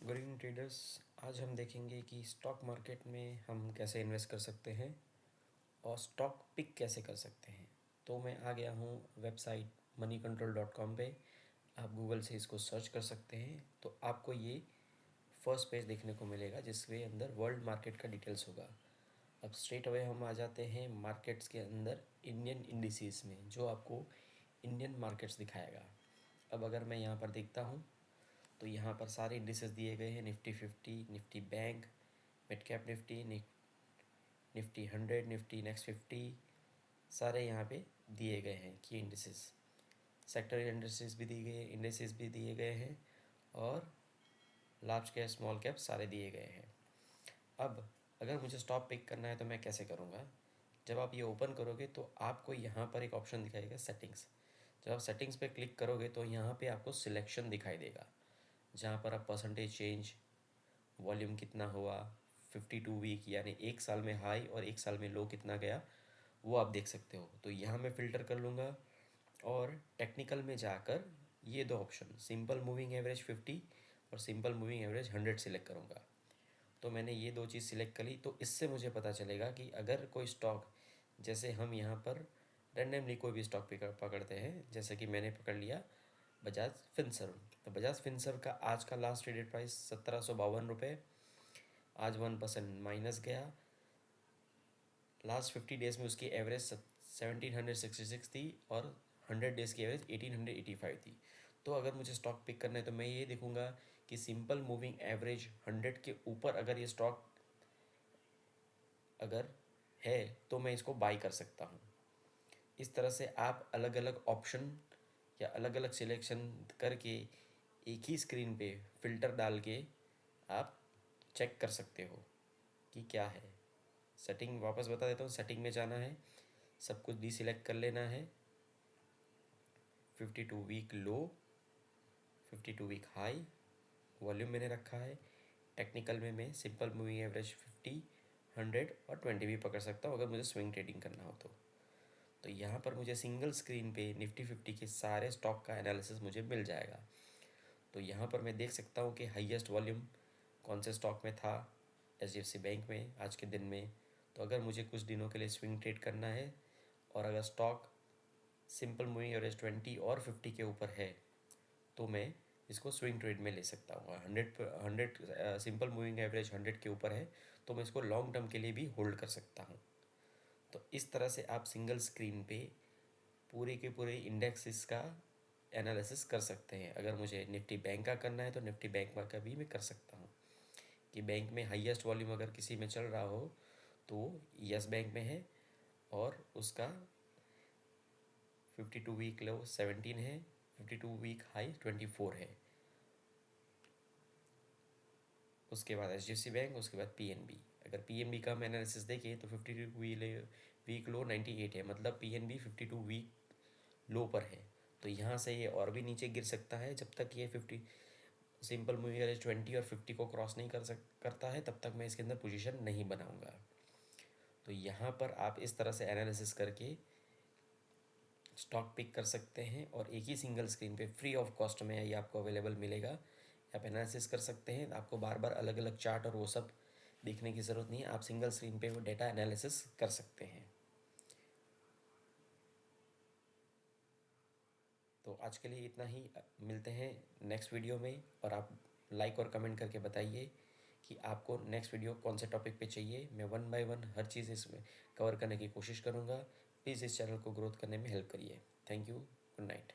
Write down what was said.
Good evening traders. आज हम देखेंगे कि स्टॉक मार्केट में हम कैसे इन्वेस्ट कर सकते हैं और स्टॉक पिक कैसे कर सकते हैं। तो मैं आ गया हूँ वेबसाइट moneycontrol.com पे। आप गूगल से इसको सर्च कर सकते हैं तो आपको ये फर्स्ट पेज देखने को मिलेगा जिसके अंदर वर्ल्ड मार्केट का डिटेल्स होगा। अब स्ट्रेट अवे हम आ जाते हैं मार्केट्स के अंदर इंडियन इंडिसेस में, जो आपको इंडियन मार्केट्स दिखाएगा। अब अगर मैं यहाँ पर देखता हूँ तो यहाँ पर सारे इंडिसेस दिए गए हैं। Nifty 50, Nifty bank, mid cap Nifty, Nifty 100, Nifty next 50, सारे यहाँ पे दिए गए हैं की इंडिसेस। सेक्टर इंडिसेस भी दिए गए हैं और लार्ज कैप स्मॉल कैप सारे दिए गए हैं। अब अगर मुझे स्टॉप पिक करना है तो मैं कैसे करूँगा। जब आप ये ओपन करोगे तो आपको यहाँ पर एक ऑप्शन दिखाएगा सेटिंग्स। जब आप सेटिंग्स पे क्लिक करोगे तो यहाँ पे आपको सिलेक्शन दिखाई देगा, जहाँ पर आप परसेंटेज चेंज, वॉल्यूम कितना हुआ, 52 वीक यानी एक साल में हाई और एक साल में लो कितना गया, वो आप देख सकते हो। तो यहाँ मैं फ़िल्टर कर लूँगा और टेक्निकल में जाकर ये दो ऑप्शन सिंपल मूविंग एवरेज 50 और सिंपल मूविंग एवरेज 100 सिलेक्ट करूँगा। तो मैंने ये दो चीज़ सिलेक्ट करी तो इससे मुझे पता चलेगा कि अगर कोई स्टॉक, जैसे हम यहाँ पर रैंडमली कोई भी स्टॉक पकड़ते हैं, जैसे कि मैंने पकड़ लिया बजाज फिनसर्व। तो बजाज फिनसर्व का आज का लास्ट ट्रेडेड प्राइस 1752 रुपये। आज 1% माइनस गया। लास्ट 50 डेज़ में उसकी एवरेज 1766 थी और 100 डेज़ की एवरेज 1885 थी। तो अगर मुझे स्टॉक पिक करना है तो मैं ये देखूंगा कि सिंपल मूविंग एवरेज 100 के ऊपर अगर ये स्टॉक अगर है तो मैं इसको बाई कर सकता हूँ। इस तरह से आप अलग अलग ऑप्शन या अलग अलग सिलेक्शन करके एक ही स्क्रीन पे फ़िल्टर डाल के आप चेक कर सकते हो कि क्या है। सेटिंग वापस बता देता हूँ। सेटिंग में जाना है, सब कुछ डिसिलेक्ट कर लेना है। 52 week low, 52 week high, volume मैंने रखा है। टेक्निकल में मैं सिंपल मूविंग एवरेज 50, 100 और 20 भी पकड़ सकता हूँ अगर मुझे स्विंग ट्रेडिंग करना हो तो यहाँ पर मुझे सिंगल स्क्रीन पे निफ्टी 50 के सारे स्टॉक का एनालिसिस मुझे मिल जाएगा। तो यहाँ पर मैं देख सकता हूँ कि हाईएस्ट वॉल्यूम कौन से स्टॉक में था, HDFC बैंक में आज के दिन में। तो अगर मुझे कुछ दिनों के लिए स्विंग ट्रेड करना है और अगर स्टॉक सिंपल मूविंग एवरेज 20 और 50 के ऊपर है तो मैं इसको स्विंग ट्रेड में ले सकता हूँ। 100 सिंपल मूविंग एवरेज 100 के ऊपर है तो मैं इसको लॉन्ग टर्म के लिए भी होल्ड कर सकता हूँ। तो इस तरह से आप सिंगल स्क्रीन पे पूरे के पूरे इंडेक्सेस का एनालिसिस कर सकते हैं। अगर मुझे निफ्टी बैंक का करना है तो निफ्टी बैंक का भी मैं कर सकता हूँ कि बैंक में हाईएस्ट वॉल्यूम अगर किसी में चल रहा हो तो यस बैंक में है और उसका 52 वीक लो 17 है, 52 वीक हाई 24 है। उसके बाद HDFC बैंक, उसके बाद PNB। अगर PNB का हम एनालिसिस देखें तो 52 वीक लो 98 है, मतलब PNB 52 वीक लो पर है। तो यहाँ से ये और भी नीचे गिर सकता है। जब तक ये 50 सिंपल मूविंग एवरेज 20 और 50 को क्रॉस नहीं करता है तब तक मैं इसके अंदर पोजीशन नहीं बनाऊंगा। तो यहाँ पर आप इस तरह से एनालिसिस करके स्टॉक पिक कर सकते हैं और एक ही सिंगल स्क्रीन पे फ्री ऑफ कॉस्ट में ये आपको अवेलेबल मिलेगा। आप एनालिसिस कर सकते हैं। आपको बार बार अलग अलग चार्ट और वो सब देखने की ज़रूरत नहीं है। आप सिंगल स्क्रीन पे वो डेटा एनालिसिस कर सकते हैं। तो आज के लिए इतना ही। मिलते हैं नेक्स्ट वीडियो में और आप लाइक और कमेंट करके बताइए कि आपको नेक्स्ट वीडियो कौन से टॉपिक पे चाहिए। मैं 1 बाय 1 हर चीज़ इसमें कवर करने की कोशिश करूँगा। प्लीज़ इस चैनल को ग्रोथ करने में हेल्प करिए। Thank you. Good night.